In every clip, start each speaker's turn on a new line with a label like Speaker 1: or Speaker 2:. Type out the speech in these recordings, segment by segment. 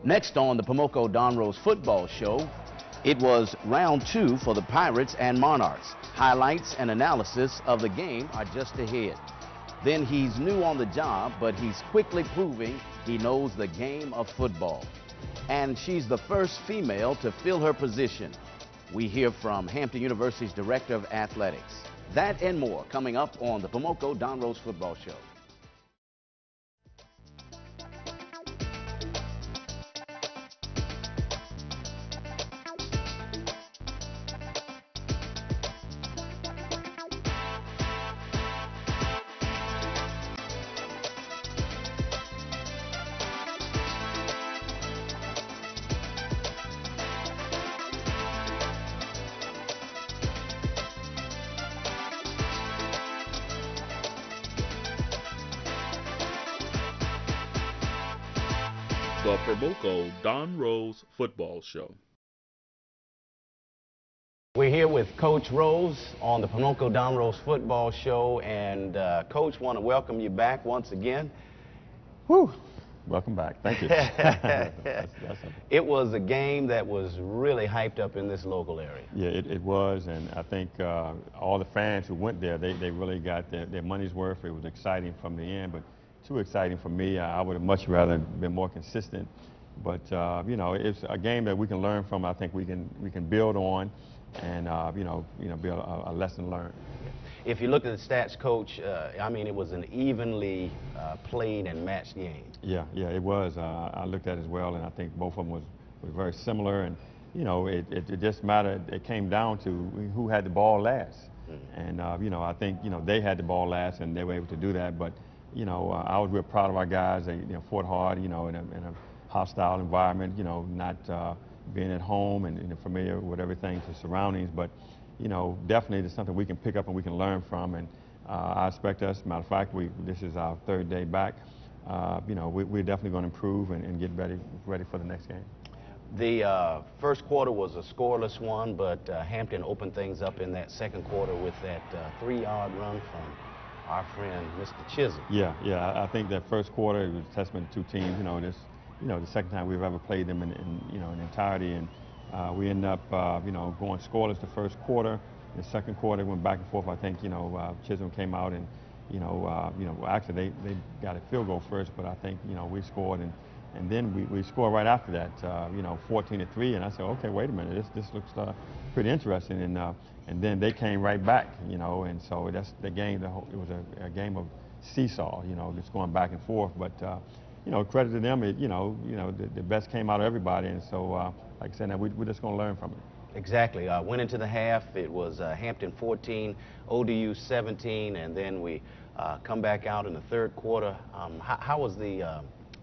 Speaker 1: Next on the Pomoco Don Rose Football Show, it was round 2 for the Pirates and Monarchs. Highlights and analysis of the game are just ahead. Then he's new on the job, but he's quickly proving he knows the game of football. And she's the first female to fill her position. We hear from Hampton University's Director of Athletics. That and more coming up on the Pomoco Don Rose Football Show.
Speaker 2: The Pomoco Don Rose Football Show.
Speaker 1: We're here with Coach Rose on the Pomoco Don Rose Football Show, and Coach, want to welcome you back once again.
Speaker 3: Whew. Welcome back. Thank you.
Speaker 1: It was a game that was really hyped up in this local area.
Speaker 3: Yeah, it was, and I think all the fans who went there, they really got their money's worth. It was exciting from the end, but too exciting for me. I would have much rather been more consistent. But you know, it's a game that we can learn from. I think we can build on, and build a lesson learned.
Speaker 1: If you look at the stats, Coach, I mean, it was an evenly played and matched game.
Speaker 3: Yeah, it was. I looked at it as well, and I think both of them was very similar. And you know, it just mattered. It came down to who had the ball last. And I think they had the ball last, and they were able to do that. But I was real proud of our guys. They fought hard, in a hostile environment, not being at home and familiar with everything, the surroundings. But, definitely it's something we can pick up and we can learn from. And I expect us, matter of fact, this is our 3rd day back. We're definitely going to improve and get ready for the next game.
Speaker 1: The first quarter was a scoreless one, but Hampton opened things up in that second quarter with that 3-yard run from our friend, Mr. Chisholm.
Speaker 3: Yeah, I think that first quarter it was a testament to two teams. The second time we've ever played them in entirety, and we ended up, going scoreless the first quarter. The second quarter went back and forth. I think, Chisholm came out and, actually they got a field goal first, but I think, we scored and then we scored right after that, 14-3, and I said, okay, wait a minute, this looks pretty interesting, and then they came right back, and so that's the game. It was a game of seesaw, just going back and forth. But credit to them, the best came out of everybody, and so like I said, now we're just going to learn from it.
Speaker 1: Exactly. Went into the half. It was Hampton 14, ODU 17, and then we come back out in the third quarter. How was the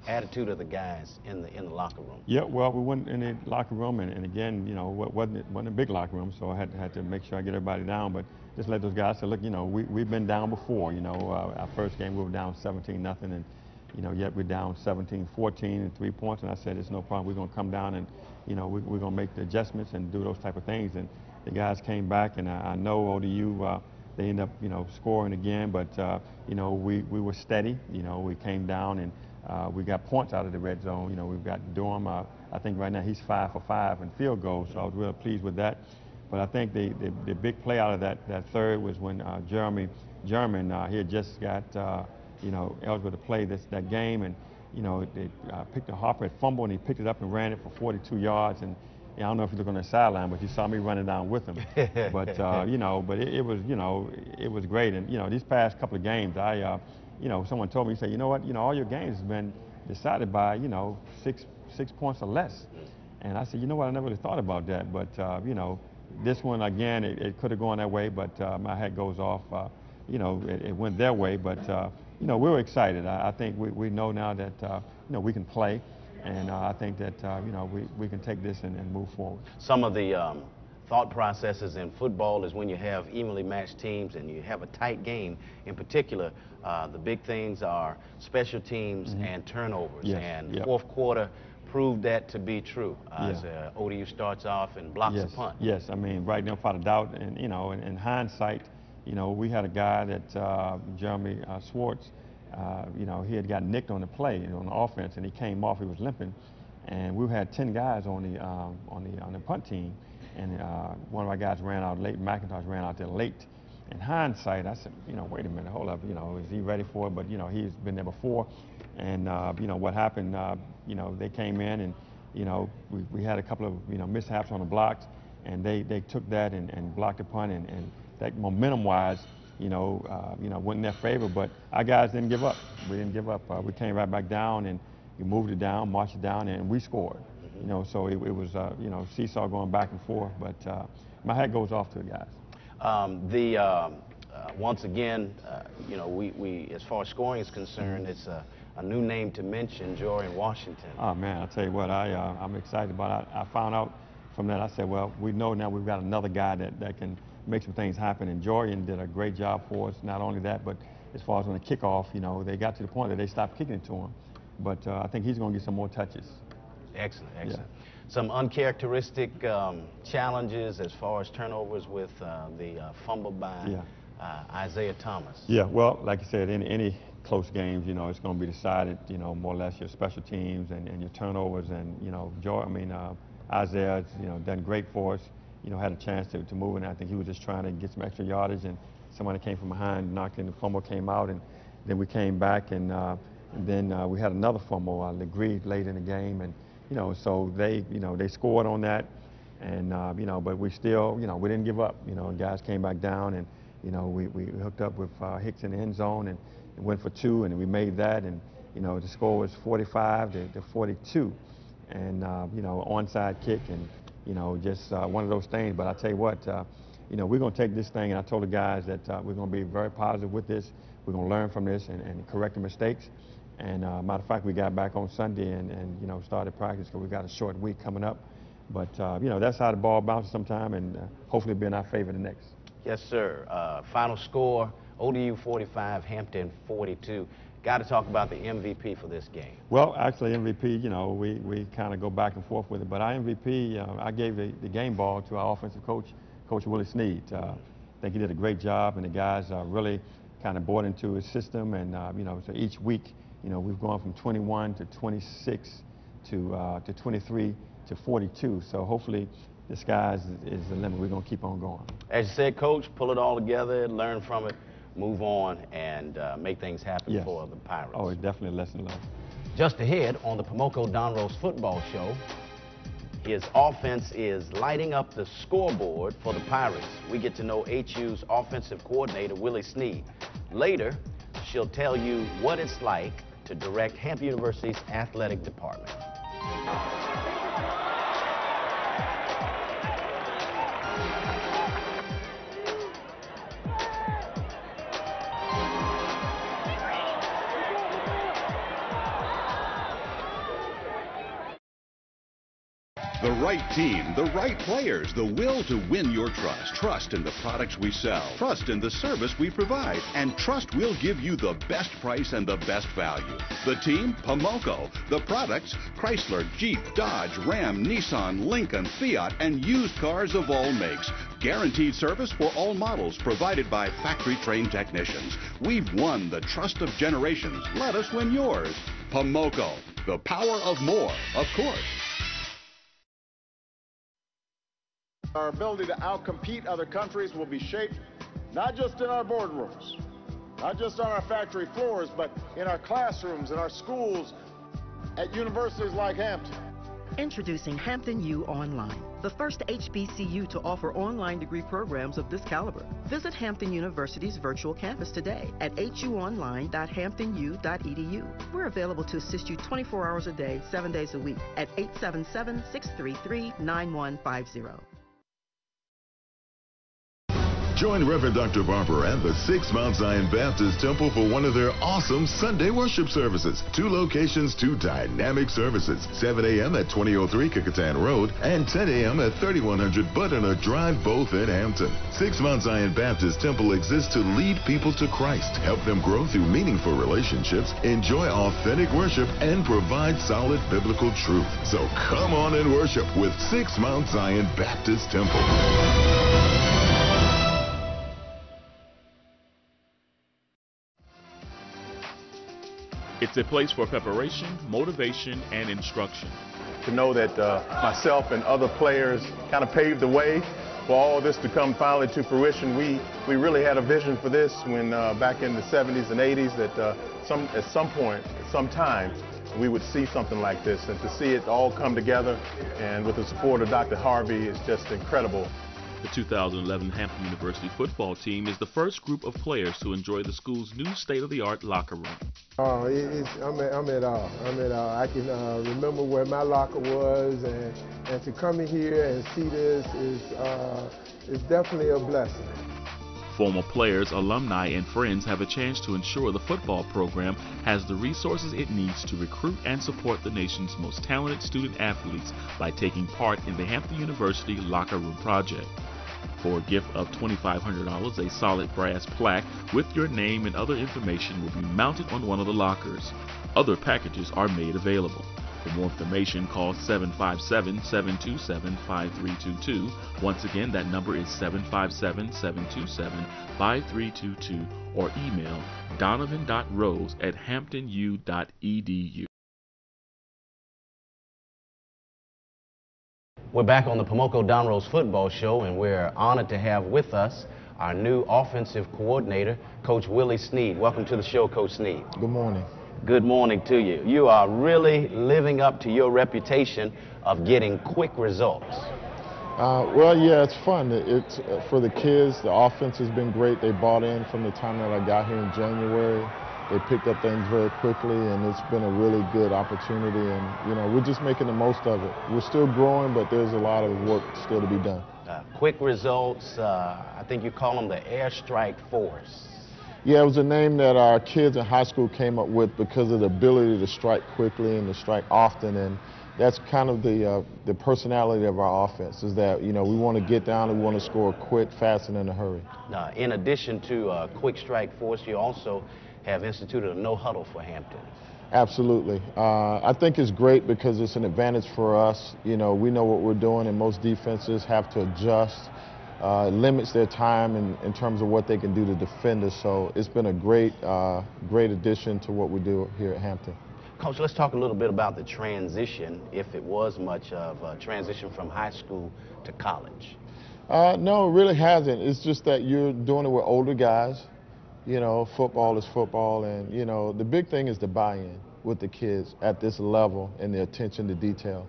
Speaker 1: attitude of the guys in the locker room?
Speaker 3: Yeah, well, we went in the locker room, and again, wasn't a big locker room, so I had to make sure I get everybody down, but just let those guys say, look, we've been down before. Our first game we were down 17-0, and yet we're down 17-14 and 3 points, and I said, it's no problem. We're going to come down and we're going to make the adjustments and do those type of things. And the guys came back, and I know ODU, they ended up scoring again, but we were steady. We came down and we got points out of the red zone. We've got Durham. I think right now he's 5 for 5 in field goals, so I was really pleased with that. But I think the big play out of that third was when German, he had just got eligible to play that game, and they picked a Harper at fumble, and he picked it up and ran it for 42 yards. And I don't know if you look on the sideline, but you saw me running down with him. But it was great. And these past couple of games, someone told me, he said, all your games have been decided by, 6 points or less. And I said, I never really thought about that. But, this one, again, it could have gone that way, but my hat goes off. It went their way. But, we were excited. I think we know now that, we can play. And I think that, we can take this and move forward.
Speaker 1: Some of the thought processes in football is when you have evenly matched teams and you have a tight game. In particular, the big things are special teams and turnovers.
Speaker 3: Yes.
Speaker 1: And fourth quarter proved that to be true. As ODU starts off and blocks a punt.
Speaker 3: Yes, I mean, right now, without a doubt, and in hindsight, we had a guy that Jeremy Swartz, he had got nicked on the play on the offense, and he came off. He was limping, and we had 10 guys on the punt team, and one of our guys ran out late. McIntosh ran out there late. In hindsight, I said, wait a minute, hold up, is he ready for it? But he's been there before, and what happened, they came in, and we had a couple of mishaps on the blocks, and they took that and blocked the punt, and that momentum-wise, went in their favor. But our guys didn't give up. We didn't give up. We came right back down, and we moved it down, marched it down, and we scored. So it was seesaw going back and forth. But my hat goes off to the guys.
Speaker 1: Once again, we as far as scoring is concerned, it's a new name to mention, Jorian Washington.
Speaker 3: Oh man, I tell you what, I'm excited about it. I found out from that. I said, well, we know now we've got another guy that can make some things happen, and Jorian did a great job for us. Not only that, but as far as on the kickoff, they got to the point that they stopped kicking it to him. But I think he's going to get some more touches.
Speaker 1: Excellent, excellent.
Speaker 3: Yeah.
Speaker 1: Some uncharacteristic challenges as far as turnovers with the fumble by Isaiah Thomas.
Speaker 3: Yeah, well, like you said, in any close games, it's going to be decided, more or less your special teams and your turnovers. And, Isaiah's, done great for us, had a chance to move, and I think he was just trying to get some extra yardage, and somebody came from behind, knocked in, the fumble came out, and then we came back, and then we had another fumble, Legree, late in the game, and so they scored on that, and but we still, we didn't give up. Guys came back down, and we hooked up with Hicks in the end zone, and went for 2, and we made that, and the score was 45 to 42, and onside kick, and just one of those things. But I tell you what, we're going to take this thing, and I told the guys that we're going to be very positive with this. We're going to learn from this and correct the mistakes. And matter of fact, we got back on Sunday and started practice because we got a short week coming up. But that's how the ball bounces sometime, and hopefully be in our favor the next.
Speaker 1: Yes, sir. Final score: ODU 45, Hampton 42. Got to talk about the MVP for this game.
Speaker 3: Well, actually, MVP, we kind of go back and forth with it. But our MVP, I gave the game ball to our offensive coach, Coach Willie Snead. I think he did a great job, and the guys really kind of bought into his system. And so each week, we've gone from 21 to 26 to 23 to 42. So hopefully the sky is the limit. We're going to keep on going.
Speaker 1: As you said, Coach, pull it all together, learn from it, move on, and make things happen for the Pirates.
Speaker 3: Oh, it's definitely a lesson learned.
Speaker 1: Just ahead on the Pomoco Don Rose Football Show, his offense is lighting up the scoreboard for the Pirates. We get to know HU's offensive coordinator, Willie Snead. Later, she'll tell you what it's like to direct Hampton University's athletic department.
Speaker 4: The right team, the right players, the will to win your trust. Trust in the products we sell. Trust in the service we provide. And trust we'll give you the best price and the best value. The team, Pomoco. The products, Chrysler, Jeep, Dodge, Ram, Nissan, Lincoln, Fiat, and used cars of all makes. Guaranteed service for all models provided by factory-trained technicians. We've won the trust of generations. Let us win yours. Pomoco. The power of more, of course.
Speaker 5: Our ability to outcompete other countries will be shaped not just in our boardrooms, not just on our factory floors, but in our classrooms, in our schools, at universities like Hampton.
Speaker 6: Introducing Hampton U Online, the first HBCU to offer online degree programs of this caliber. Visit Hampton University's virtual campus today at huonline.hamptonu.edu. We're available to assist you 24 hours a day, 7 days a week at 877-633-9150.
Speaker 7: Join Reverend Dr. Barber and the 6 Mount Zion Baptist Temple for one of their awesome Sunday worship services. 2 locations, 2 dynamic services. 7 a.m. at 2003 Kecoughtan Road and 10 a.m. at 3100 Butternut Drive, both in Hampton. 6 Mount Zion Baptist Temple exists to lead people to Christ, help them grow through meaningful relationships, enjoy authentic worship, and provide solid biblical truth. So come on and worship with 6 Mount Zion Baptist Temple.
Speaker 2: It's a place for preparation, motivation, and instruction.
Speaker 8: to know that myself and other players kind of paved the way for all this to come finally to fruition. We really had a vision for this when back in the 70s and 80s that at some point, at some time, we would see something like this, and to see it all come together and with the support of Dr. Harvey is just incredible.
Speaker 2: The 2011 Hampton University football team is the first group of players to enjoy the school's new state-of-the-art locker room.
Speaker 9: I'm at all. I can remember where my locker was, and to come in here and see this is definitely a blessing.
Speaker 2: Former players, alumni, and friends have a chance to ensure the football program has the resources it needs to recruit and support the nation's most talented student athletes by taking part in the Hampton University Locker Room Project. For a gift of $2,500, a solid brass plaque with your name and other information will be mounted on one of the lockers. Other packages are made available. For more information, call 757-727-5322. Once again, that number is 757-727-5322, or email donovan.rose@hamptonu.edu.
Speaker 1: We're back on the Pomoco Don Rose Football Show, and we're honored to have with us our new offensive coordinator, Coach Willie Snead. Welcome to the show, Coach Snead.
Speaker 9: Good morning.
Speaker 1: Good morning to you. You are really living up to your reputation of getting quick results.
Speaker 9: Well, yeah, it's fun. It's for the kids. The offense has been great. They bought in from the time that I got here in January. They picked up things very quickly, and it's been a really good opportunity. And, you know, we're just making the most of it. We're still growing, but there's a lot of work still to be done.
Speaker 1: Quick results, I think you call them the airstrike force.
Speaker 9: Yeah, it was a name that our kids in high school came up with because of the ability to strike quickly and to strike often, and that's kind of the personality of our offense, is that, you know, we want to get down and we want to score quick, fast, and in a hurry.
Speaker 1: In addition to quick strike force, you also have instituted a no-huddle for Hampton.
Speaker 9: Absolutely. I think it's great because it's an advantage for us. You know, we know what we're doing, and most defenses have to adjust. It limits their time in terms of what they can do to defend us. So it's been a great addition to what we do here at Hampton.
Speaker 1: Coach, let's talk a little bit about the transition, if it was much of a transition from high school to college.
Speaker 9: No, it really hasn't. It's just that you're doing it with older guys. You know, football is football, and, you know, the big thing is the buy-in with the kids at this level and the attention to detail.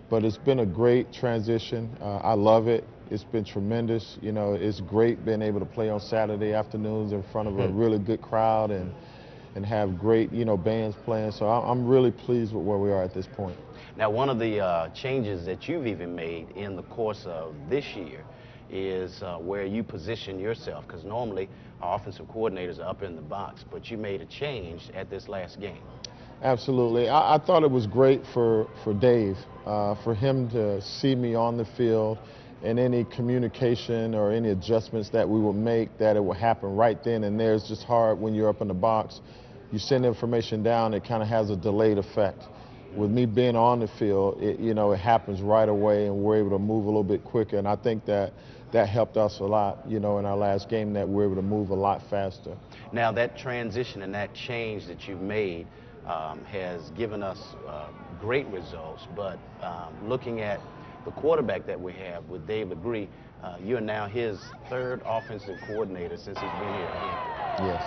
Speaker 9: But it's been a great transition. I love it. It's been tremendous. You know, it's great being able to play on Saturday afternoons in front of a really good crowd and have great, you know, bands playing. So I'm really pleased with where we are at this point.
Speaker 1: Now, one of the changes that you've even made in the course of this year is where you position yourself, because normally our offensive coordinators are up in the box, but you made a change at this last game.
Speaker 9: Absolutely. I thought it was great for Dave, for him to see me on the field, and any communication or any adjustments that we would make, that it would happen right then and there. It's just hard when you're up in the box. You send information down, it kind of has a delayed effect. With me being on the field, you know, it happens right away, and we're able to move a little bit quicker. And I think that helped us a lot, you know, in our last game, that we're able to move a lot faster.
Speaker 1: Now, that transition and that change that you've made has given us great results, but looking at the quarterback that we have with Dave Legree, you're now his third offensive coordinator since he's been here at Hampton.
Speaker 9: Yes,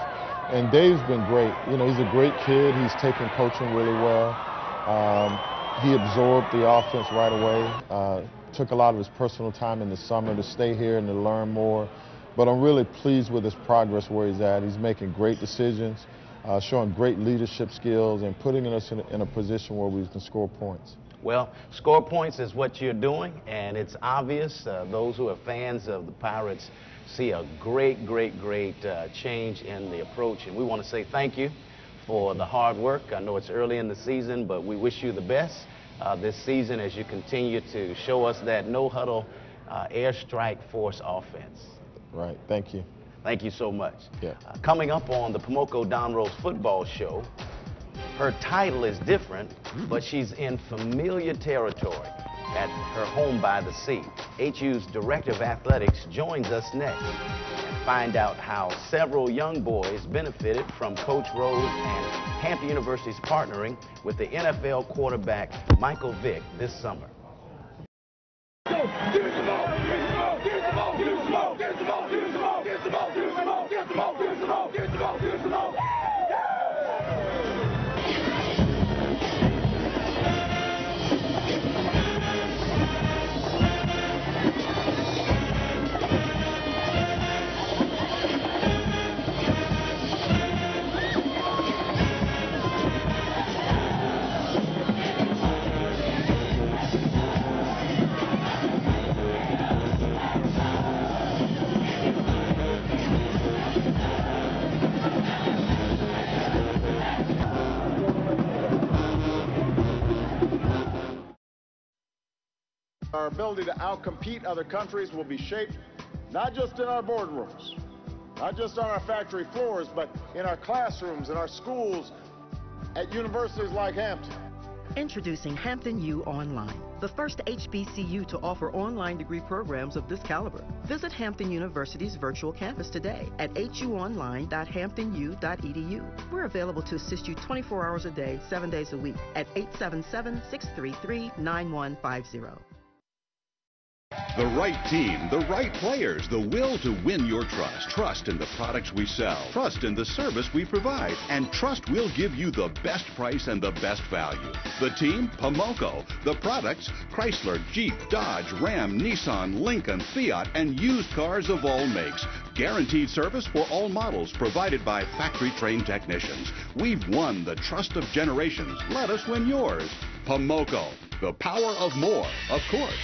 Speaker 9: and Dave's been great. You know, he's a great kid. He's taken coaching really well. He absorbed the offense right away. Took a lot of his personal time in the summer to stay here and to learn more. But I'm really pleased with his progress where he's at. He's making great decisions, showing great leadership skills, and putting us in a position where we can score points.
Speaker 1: Well, score points is what you're doing, and it's obvious. Those who are fans of the Pirates see a great change in the approach, and we want to say thank you for the hard work. I know it's early in the season, but we wish you the best this season as you continue to show us that no-huddle airstrike force offense.
Speaker 9: Right. Thank you.
Speaker 1: Thank you so much.
Speaker 9: Yeah.
Speaker 1: Coming up on the Pomoco Don Rose Football Show, her title is different, but she's in familiar territory. at her home by the sea. HU's Director of Athletics joins us next and find out how several young boys benefited from Coach Rose and Hampton University's partnering with the NFL quarterback Michael Vick this summer.
Speaker 5: Our ability to outcompete other countries will be shaped not just in our boardrooms, not just on our factory floors, but in our classrooms, in our schools, at universities like Hampton.
Speaker 6: Introducing Hampton U Online, the first HBCU to offer online degree programs of this caliber. Visit Hampton University's virtual campus today at huonline.hamptonu.edu. We're available to assist you 24 hours a day, 7 days a week at 877-633-9150.
Speaker 4: The right team, the right players, the will to win your trust. Trust in the products we sell. Trust in the service we provide. And trust we'll give you the best price and the best value. The team, Pomoco. The products, Chrysler, Jeep, Dodge, Ram, Nissan, Lincoln, Fiat, and used cars of all makes. Guaranteed service for all models provided by factory-trained technicians. We've won the trust of generations. Let us win yours. Pomoco. The power of more, of course.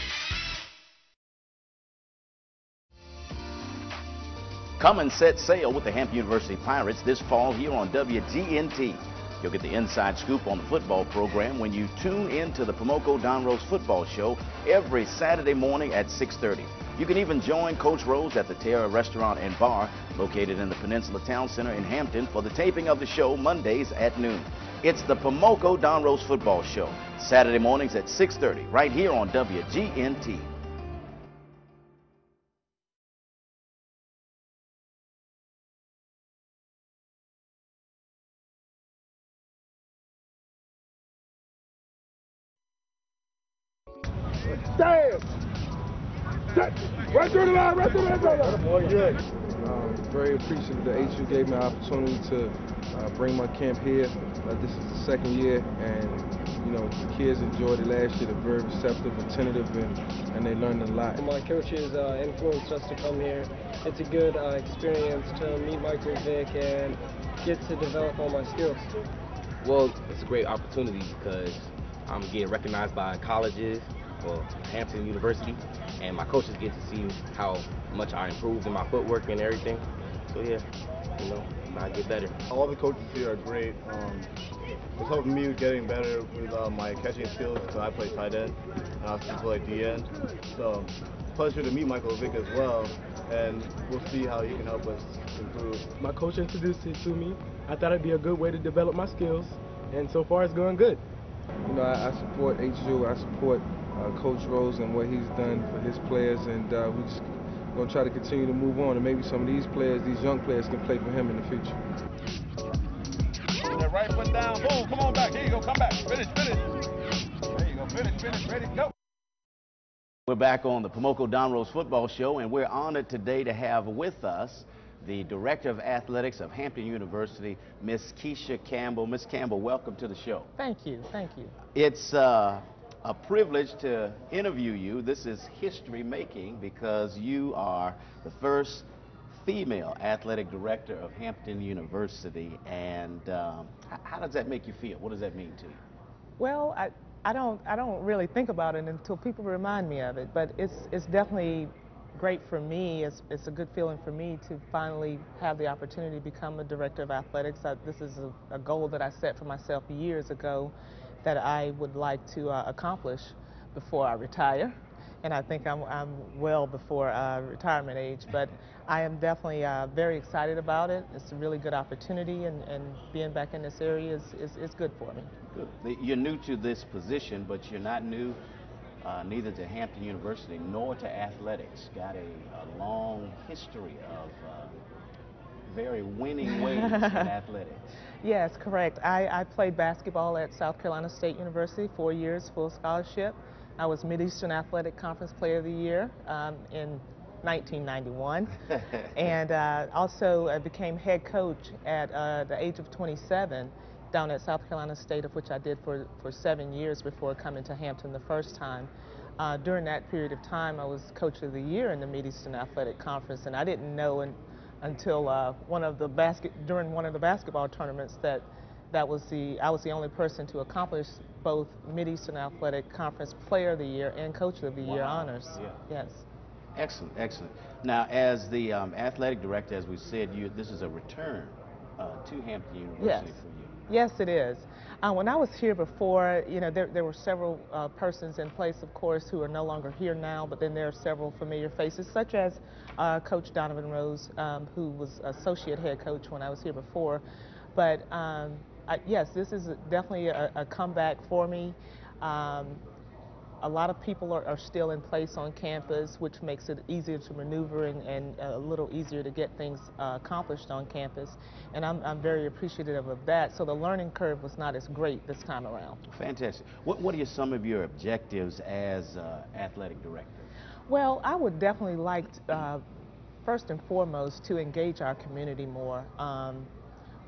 Speaker 1: Come and set sail with the Hampton University Pirates this fall here on WGNT. You'll get the inside scoop on the football program when you tune in to the Pomoco Don Rose Football Show every Saturday morning at 6:30. You can even join Coach Rose at the Terra Restaurant and Bar located in the Peninsula Town Center in Hampton for the taping of the show Mondays at noon. It's the Pomoco Don Rose Football Show, Saturday mornings at 6:30 right here on WGNT.
Speaker 10: Stand! Right through the line, right through the line. Boy, good.
Speaker 11: Very appreciative that HU gave me the opportunity to bring my camp here. This is the second year, and you know the kids enjoyed it last year. They're very receptive, attentive, and they learned a lot.
Speaker 12: My coaches influenced us to come here. It's a good experience to meet Michael Vick and get to develop all my skills.
Speaker 13: Well, it's a great opportunity because I'm getting recognized by colleges, well, Hampton University, and my coaches get to see how much I improved in my footwork and everything. So yeah, you know, I get better.
Speaker 14: All the coaches here are great. It's helping me getting better with my catching skills because I play tight end and I also play D-end. So it's a pleasure to meet Michael Vick as well, and we'll see how he can help us improve.
Speaker 12: My coach introduced it to me. I thought it'd be a good way to develop my skills, and so far it's going good.
Speaker 11: You know, I support HU. I support Coach Rose and what he's done for his players, and we're just going to try to continue to move on, and maybe some of these players, these young players, can play for him in the future.
Speaker 10: Put that right foot down, boom, come on back, here you go, come back, finish. There you go, finish, ready, go.
Speaker 1: We're back on the Pomoco Don Rose Football Show, and we're honored today to have with us the Director of Athletics of Hampton University, Miss Keisha Campbell. Miss Campbell, welcome to the show.
Speaker 15: Thank you, thank you.
Speaker 1: It's a privilege to interview you. This is history making because you are the first female athletic director of Hampton University. And how does that make you feel? What does that mean to you?
Speaker 15: Well, I don't really think about it until people remind me of it, but it's definitely great for me. It's a good feeling for me to finally have the opportunity to become a director of athletics. This is a goal that I set for myself years ago that I would like to accomplish before I retire. And I think I'm well before retirement age, but I am definitely very excited about it. It's a really good opportunity, and being back in this area is good for me.
Speaker 1: Good. You're new to this position, but you're not new neither to Hampton University nor to athletics. Got a long history of very winning ways in athletics.
Speaker 15: Yes, correct. I played basketball at South Carolina State University, 4 years, full scholarship. I was Mid-Eastern Athletic Conference Player of the Year in 1991. And also I became head coach at the age of 27 down at South Carolina State, of which I did for 7 years before coming to Hampton the first time. During that period of time, I was Coach of the Year in the Mid-Eastern Athletic Conference, and I didn't know until during one of the basketball tournaments that I was the only person to accomplish both Mid-Eastern Athletic Conference Player of the Year and Coach of the Year honors.
Speaker 1: Yeah.
Speaker 15: Yes.
Speaker 1: Excellent, excellent. Now, as the athletic director, as we said, this is a return to Hampton University for you.
Speaker 15: Yes, it is. When I was here before, you know, there were several persons in place, of course, who are no longer here now, but then there are several familiar faces, such as Coach Don Rose, who was associate head coach when I was here before. But yes, this is definitely a comeback for me. A lot of people are still in place on campus, which makes it easier to maneuver and a little easier to get things accomplished on campus. And I'm very appreciative of that. So the learning curve was not as great this time around.
Speaker 1: Fantastic. What are some of your objectives as athletic director?
Speaker 15: Well, I would definitely like, first and foremost, to engage our community more.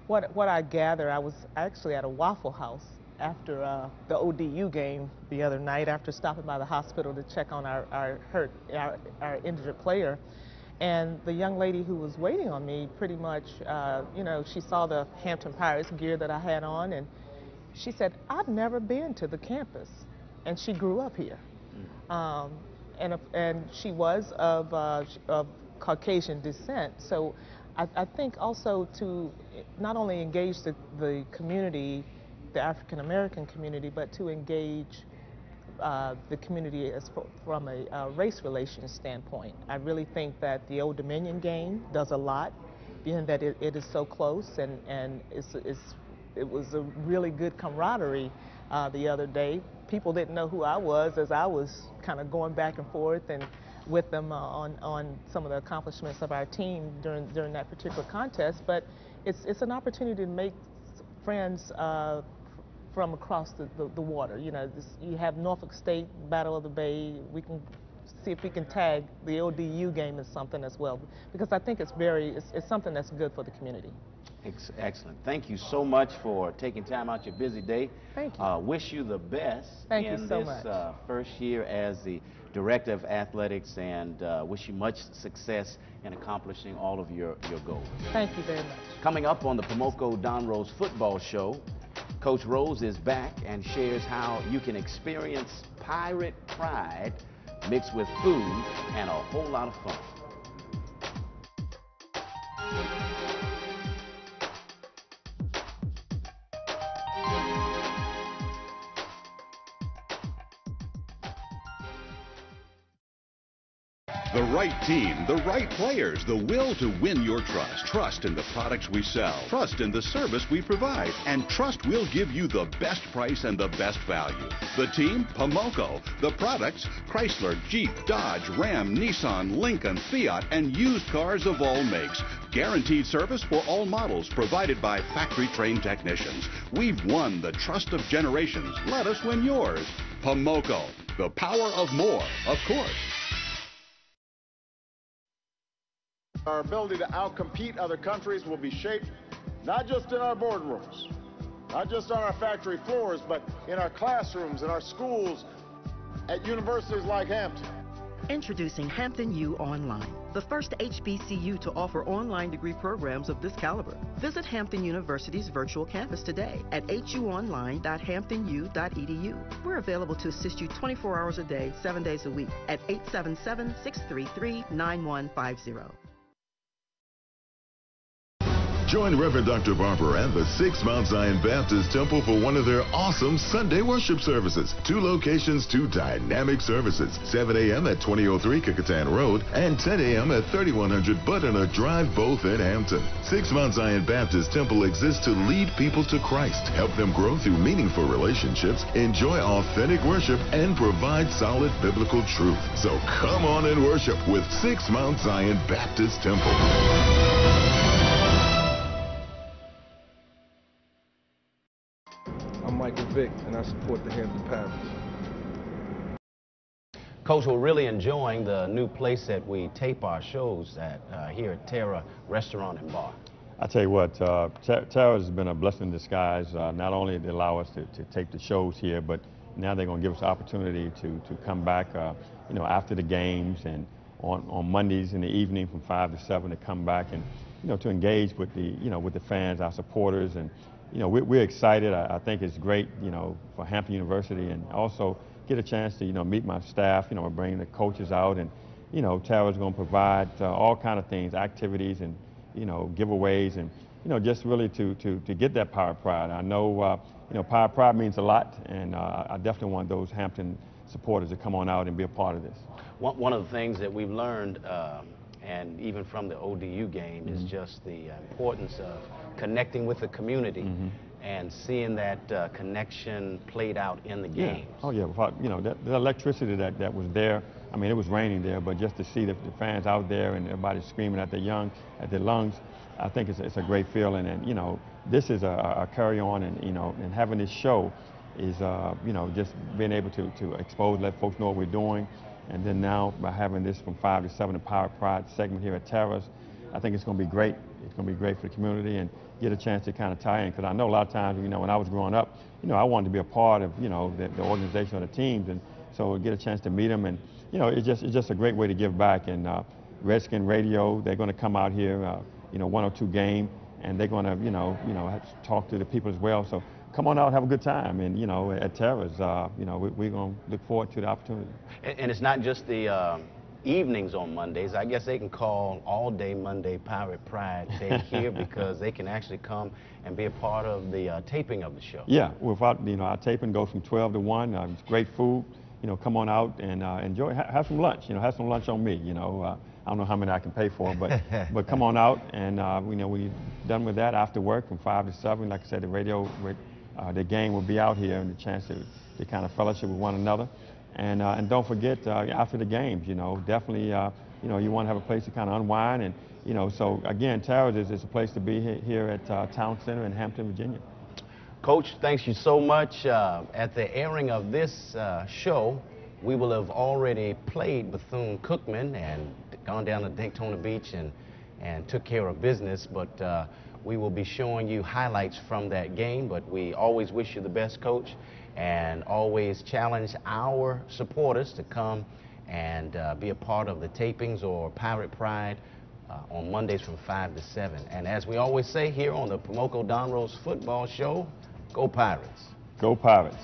Speaker 15: What I gather, I was actually at a Waffle House after the ODU game the other night, after stopping by the hospital to check on our injured player. And the young lady who was waiting on me pretty much, you know, she saw the Hampton Pirates gear that I had on, and she said, "I've never been to the campus." And she grew up here. And she was of Caucasian descent. So I think also to not only engage the community, the African American community, but to engage the community from a race relations standpoint. I really think that the Old Dominion game does a lot, being that it is so close, and it was a really good camaraderie the other day. People didn't know who I was as I was kind of going back and forth and with them on some of the accomplishments of our team during that particular contest. But it's an opportunity to make friends from across the water. You know, you have Norfolk State, Battle of the Bay. We can see if we can tag the ODU game as something as well, because I think it's something that's good for the community.
Speaker 1: Excellent. Thank you so much for taking time out your busy day.
Speaker 15: Thank you.
Speaker 1: Wish you the best
Speaker 15: in
Speaker 1: this first year as the Director of Athletics, and wish you much success in accomplishing all of your goals.
Speaker 15: Thank you very much.
Speaker 1: Coming up on the Pomoco Don Rose Football Show, Coach Rose is back and shares how you can experience pirate pride mixed with food and a whole lot of fun.
Speaker 4: The right team, the right players, the will to win your trust. Trust in the products we sell. Trust in the service we provide. And trust we'll give you the best price and the best value. The team, Pomoco. The products, Chrysler, Jeep, Dodge, Ram, Nissan, Lincoln, Fiat, and used cars of all makes. Guaranteed service for all models provided by factory-trained technicians. We've won the trust of generations. Let us win yours. Pomoco. The power of more, of course.
Speaker 5: Our ability to outcompete other countries will be shaped not just in our boardrooms, not just on our factory floors, but in our classrooms, in our schools, at universities like Hampton.
Speaker 6: Introducing Hampton U Online, the first HBCU to offer online degree programs of this caliber. Visit Hampton University's virtual campus today at huonline.hamptonu.edu. We're available to assist you 24 hours a day, 7 days a week at 877-633-9150.
Speaker 7: Join Reverend Dr. Barber and the 6 Mount Zion Baptist Temple for one of their awesome Sunday worship services. 2 locations, 2 dynamic services. 7 a.m. at 2003 Kecoughtan Road and 10 a.m. at 3100 Butternut Drive, both in Hampton. 6 Mount Zion Baptist Temple exists to lead people to Christ, help them grow through meaningful relationships, enjoy authentic worship, and provide solid biblical truth. So come on and worship with 6 Mount Zion Baptist Temple.
Speaker 11: I'm Michael Vick, and I support the Hampton Pirates.
Speaker 1: Coach, we're really enjoying the new place that we tape our shows at here at Terra Restaurant and Bar.
Speaker 3: I tell you what, Terra has been a blessing in disguise. Not only did they allow us to tape the shows here, but now they're going to give us the opportunity to come back, you know, after the games and on Mondays in the evening from 5 to 7 to come back and, you know, to engage with the, you know, with the fans, our supporters, and you know, we're excited. I think it's great, you know, for Hampton University, and also get a chance to, you know, meet my staff. You know, we're bringing the coaches out, and, you know, Tara's going to provide all kind of things, activities, and, you know, giveaways, and, you know, just really to get that Pirate Pride. I know, you know, Pirate Pride means a lot, and I definitely want those Hampton supporters to come on out and be a part of this.
Speaker 1: One of the things that we've learned, and even from the ODU game, is just the importance of connecting with the community and seeing that connection played out in the games.
Speaker 3: Oh yeah, you know, the electricity that was there. I mean, it was raining there, but just to see the fans out there and everybody screaming at their lungs, I think it's a great feeling. And you know, this is a carry on, and you know, and having this show is you know, just being able to expose, let folks know what we're doing. And then now, by having this from 5 to 7, the Pirate Pride segment here at Terrace, I think it's going to be great. It's going to be great for the community and get a chance to kind of tie in. Because I know a lot of times, you know, when I was growing up, you know, I wanted to be a part of, you know, the organization of the teams. And so get a chance to meet them. And, you know, it's just a great way to give back. And Redskin Radio, they're going to come out here, you know, 102 game, and they're going to, you know, have to talk to the people as well. So come on out, have a good time, and you know, at Terrace, you know, we're going to look forward to the opportunity.
Speaker 1: And it's not just the evenings on Mondays. I guess they can call all day Monday Pirate Pride Day here because they can actually come and be a part of the taping of the show.
Speaker 3: Yeah, without, you know, our taping goes from 12 to 1. It's great food. You know, come on out and enjoy. Have some lunch. You know, have some lunch on me. You know, I don't know how many I can pay for, but come on out, and you know, we're done with that after work from 5 to 7. Like I said, the gang will be out here, and the chance to kind of fellowship with one another. And don't forget, after the games, you know, definitely, you know, you want to have a place to kind of unwind. And, you know, so again, Terrace is a place to be here at Town Center in Hampton, Virginia.
Speaker 1: Coach, thanks you so much. At the airing of this show, we will have already played Bethune-Cookman and gone down to Daytona Beach and took care of business. But we will be showing you highlights from that game. But we always wish you the best, Coach, and always challenge our supporters to come and be a part of the tapings or Pirate Pride on Mondays from 5 to 7. And as we always say here on the Pomoco Don Rose Football Show, go Pirates.
Speaker 3: Go Pirates.